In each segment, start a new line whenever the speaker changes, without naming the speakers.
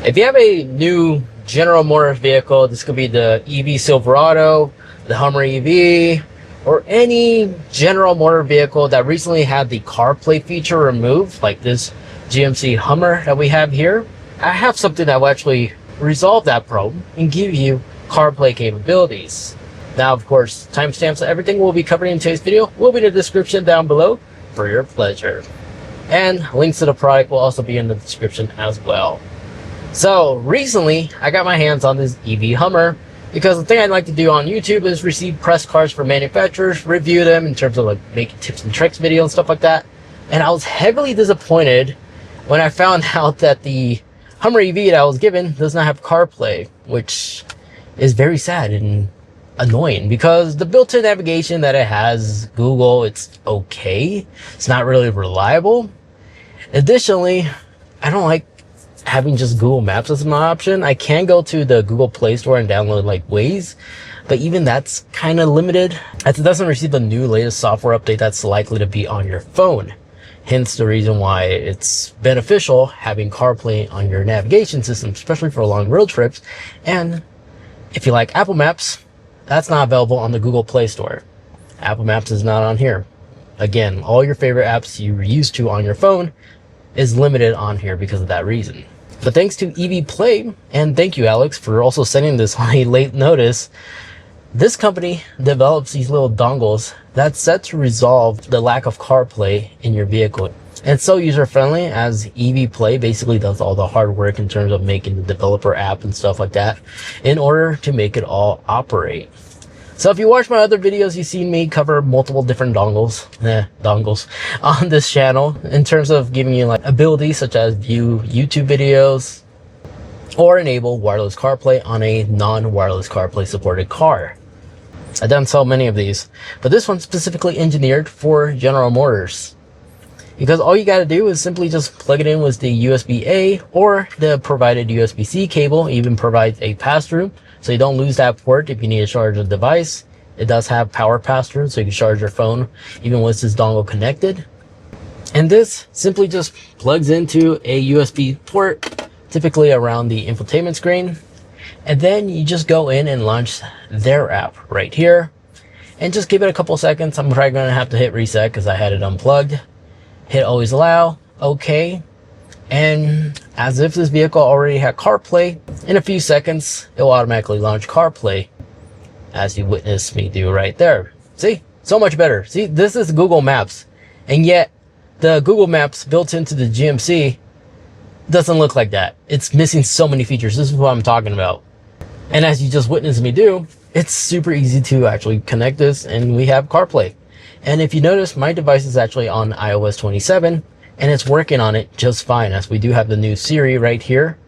If you have a new General Motors vehicle, this could be the EV Silverado, the Hummer EV, or any General Motors vehicle that recently had the CarPlay feature removed, like this GMC Hummer that we have here, I have something that will actually resolve that problem and give you CarPlay capabilities. Now, of course, timestamps of everything we'll be covering in today's video will be in the description down below for your pleasure. And links to the product will also be in the description as well. So recently, I got my hands on this EV Hummer because the thing I'd like to do on YouTube is receive press cards from manufacturers, review them in terms of like making tips and tricks video and stuff like that. And I was heavily disappointed when I found out that the Hummer EV that I was given does not have CarPlay, which is very sad and annoying because the built-in navigation that it has, Google, it's okay. It's not really reliable. Additionally, I don't like having just Google Maps as my option. I can go to the Google Play Store and download like Waze, but even that's kind of limited as it doesn't receive the new latest software update that's likely to be on your phone. Hence the reason why it's beneficial having CarPlay on your navigation system, especially for long road trips. And if you like Apple Maps, that's not available on the Google Play Store. Apple Maps is not on here. Again, all your favorite apps you're used to on your phone is limited on here because of that reason. But thanks to EV Play, and thank you, Alex, for also sending this on a late notice, this company develops these little dongles that's set to resolve the lack of CarPlay in your vehicle. And it's so user-friendly as EV Play basically does all the hard work in terms of making the developer app and stuff like that in order to make it all operate. So if you watch my other videos, you've seen me cover multiple different dongles on this channel in terms of giving you like abilities such as view YouTube videos or enable wireless CarPlay on a non-wireless CarPlay supported car. I've done so many of these, but this one's specifically engineered for General Motors because all you got to do is simply just plug it in with the USB-A or the provided USB-C cable. It even provides a pass-through, so you don't lose that port if you need to charge a device. It does have power pass-through, so you can charge your phone even with this dongle connected. And this simply just plugs into a USB port, typically around the infotainment screen. And then you just go in and launch their app right here. And just give it a couple seconds. I'm probably going to have to hit reset because I had it unplugged. Hit always allow, okay. And as if this vehicle already had CarPlay, in a few seconds, it will automatically launch CarPlay, as you witnessed me do right there. See? So much better. See, this is Google Maps. And yet, the Google Maps built into the GMC doesn't look like that. It's missing so many features. This is what I'm talking about. And as you just witnessed me do, it's super easy to actually connect this, and we have CarPlay. And if you notice, my device is actually on iOS 27, and it's working on it just fine, as we do have the new Siri right here,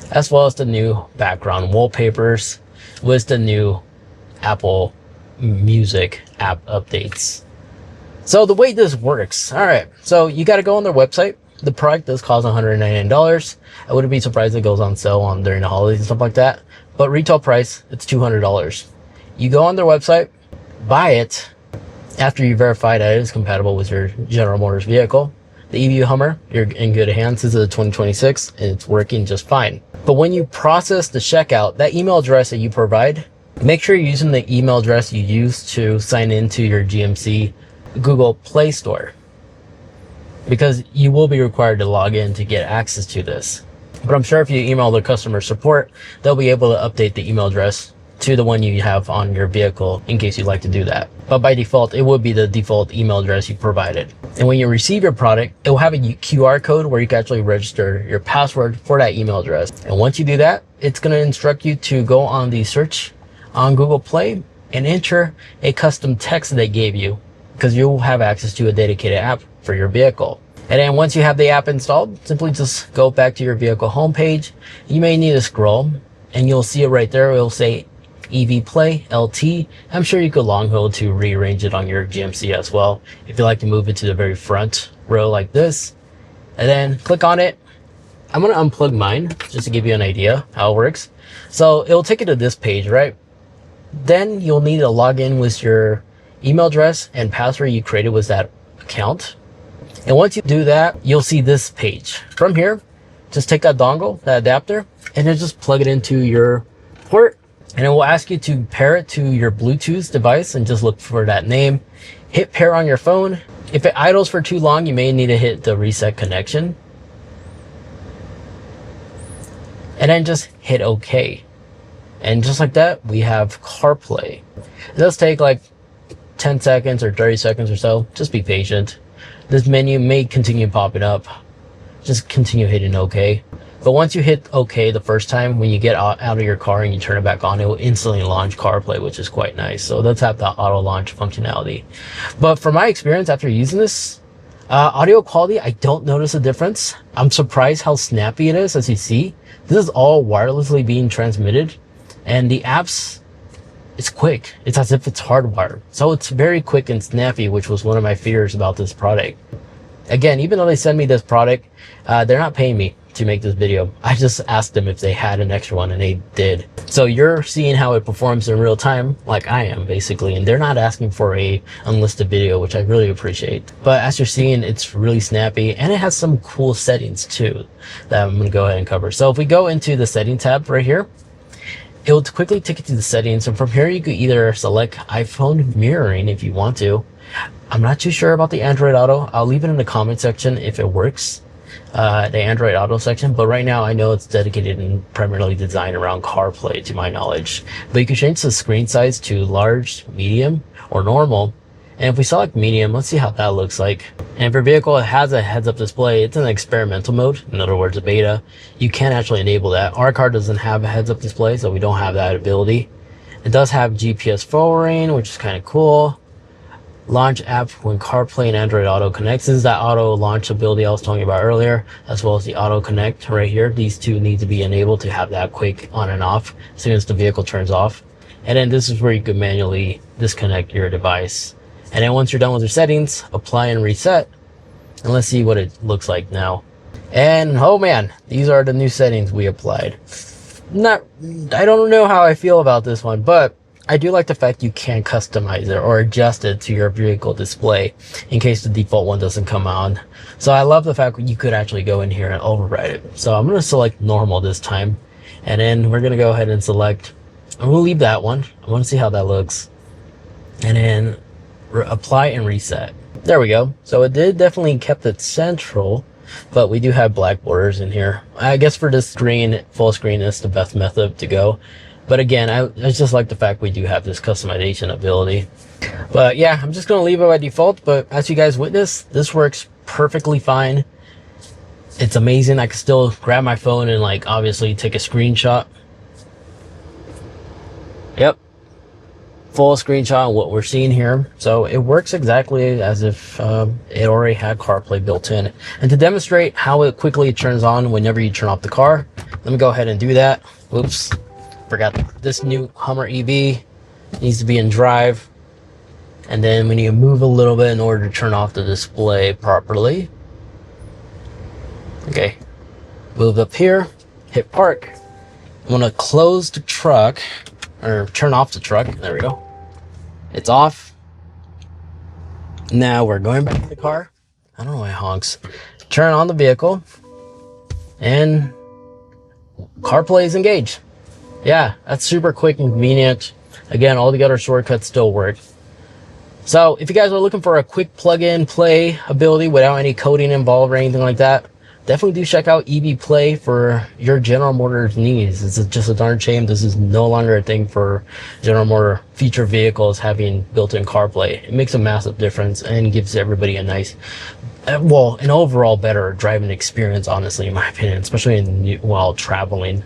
as well as the new background wallpapers with the new Apple Music app updates. So the way this works, all right, so you got to go on their website. The product does cost $199. I wouldn't be surprised if it goes on sale during the holidays and stuff like that, but retail price, it's $200. You go on their website, buy it. After you verify that it is compatible with your General Motors vehicle, the EV Hummer, you're in good hands. This is a 2026 and it's working just fine. But when you process the checkout, that email address that you provide, make sure you're using the email address you use to sign into your GMC Google Play Store, because you will be required to log in to get access to this. But I'm sure if you email the customer support, they'll be able to update the email address to the one you have on your vehicle in case you'd like to do that. But by default, it would be the default email address you provided. And when you receive your product, it will have a QR code where you can actually register your password for that email address. And once you do that, it's going to instruct you to go on the search on Google Play and enter a custom text they gave you, because you'll have access to a dedicated app for your vehicle. And then once you have the app installed, simply just go back to your vehicle homepage. You may need to scroll and you'll see it right there. It'll say EV Play LT. I'm sure you could long hold to rearrange it on your GMC as well if you like to move it to the very front row like this, and then click on it. I'm going to unplug mine just to give you an idea how it works. So it'll take you to this page, right? Then you'll need to log in with your email address and password you created with that account. And once you do that, you'll see this page. From here, just take that dongle, that adapter, and then just plug it into your port, and it will ask you to pair it to your Bluetooth device and just look for that name. Hit pair on your phone. If it idles for too long, you may need to hit the reset connection. And then just hit OK. And just like that, we have CarPlay. It does take like 10 seconds or 30 seconds or so. Just be patient. This menu may continue popping up. Just continue hitting OK. But once you hit OK the first time, when you get out of your car and you turn it back on, it will instantly launch CarPlay, which is quite nice. So it does have the auto launch functionality. But from my experience after using this, audio quality, I don't notice a difference. I'm surprised how snappy it is. As you see, this is all wirelessly being transmitted, and the apps, it's quick. It's as if it's hardwired. So it's very quick and snappy, which was one of my fears about this product. Again, even though they send me this product, they're not paying me to make this video. I just asked them if they had an extra one, and they did. So you're seeing how it performs in real time, like I am basically, and they're not asking for a unlisted video, which I really appreciate. But as you're seeing, it's really snappy, and it has some cool settings too that I'm gonna go ahead and cover. So if we go into the setting tab right here, it will quickly take you to the settings, and from here you could either select iPhone mirroring if you want to. I'm not too sure about the Android Auto. I'll leave it in the comment section if it works, the Android Auto section, but right now I know it's dedicated and primarily designed around CarPlay to my knowledge. But you can change the screen size to large, medium, or normal. And if we select medium, let's see how that looks like. And if your vehicle has a heads-up display, it's in experimental mode, in other words, a beta. You can actually enable that. Our car doesn't have a heads-up display, so we don't have that ability. It does have GPS forwarding, which is kind of cool. Launch app when CarPlay and Android Auto connects. This is that auto launch ability I was talking about earlier, as well as the auto connect right here. These two need to be enabled to have that quick on and off as soon as the vehicle turns off. And then this is where you can manually disconnect your device. And then once you're done with your settings, apply and reset. And let's see what it looks like now. And oh man, these are the new settings we applied. I don't know how I feel about this one, but I do like the fact you can customize it or adjust it to your vehicle display in case the default one doesn't come on. So I love the fact you could actually go in here and override it. So I'm going to select normal this time, and then we're going to go ahead and select, I'm going to leave that one. I want to see how that looks, and then apply and reset. There we go. So it did definitely kept it central, but we do have black borders in here. I guess for this screen, full screen is the best method to go. But again, I just like the fact we do have this customization ability. But yeah, I'm just going to leave it by default. But as you guys witness, this works perfectly fine. It's amazing. I can still grab my phone and like obviously take a screenshot. Yep. Full screenshot of what we're seeing here. So it works exactly as if it already had CarPlay built in. And to demonstrate how it quickly turns on whenever you turn off the car, let me go ahead and do that. Oops. Forgot this new Hummer EV needs to be in drive, and then we need to move a little bit in order to turn off the display properly. Okay, move up here, hit park. I'm gonna close the truck, or turn off the truck. There we go. It's off. Now we're going back to the car. I don't know why it honks. Turn on the vehicle, and CarPlay is engaged. Yeah, that's super quick and convenient. Again, all the other shortcuts still work. So if you guys are looking for a quick plug-in play ability without any coding involved or anything like that, definitely do check out EV Play for your General Motors needs. It's just a darn shame this is no longer a thing for General Motors feature vehicles having built-in CarPlay. It makes a massive difference and gives everybody a nice, well, an overall better driving experience, honestly, in my opinion, especially while traveling.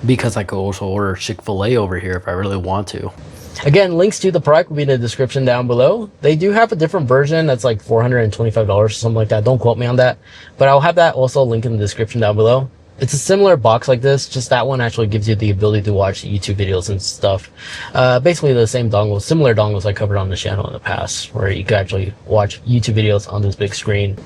Because I could also order Chick-fil-A over here if I really want to. Again, links to the product will be in the description down below. They do have a different version that's like $425 or something like that. Don't quote me on that. But I'll have that also linked in the description down below. It's a similar box like this, just that one actually gives you the ability to watch YouTube videos and stuff. Basically the same dongles, similar dongles I covered on the channel in the past, where you can actually watch YouTube videos on this big screen.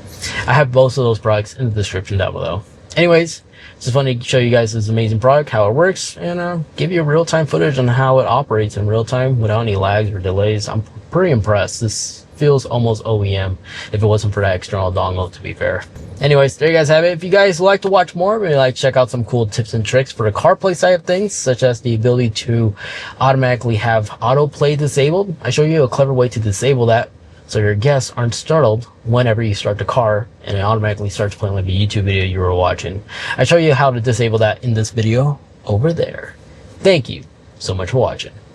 I have both of those products in the description down below. Anyways, just wanted to show you guys this amazing product, how it works, and give you real-time footage on how it operates in real time without any lags or delays. I'm pretty impressed. This feels almost OEM if it wasn't for that external dongle, to be fair. Anyways, there you guys have it. If you guys like to watch more, maybe like check out some cool tips and tricks for the CarPlay side of things, such as the ability to automatically have autoplay disabled. I show you a clever way to disable that so your guests aren't startled whenever you start the car and it automatically starts playing like a YouTube video you were watching. I show you how to disable that in this video over there. Thank you so much for watching.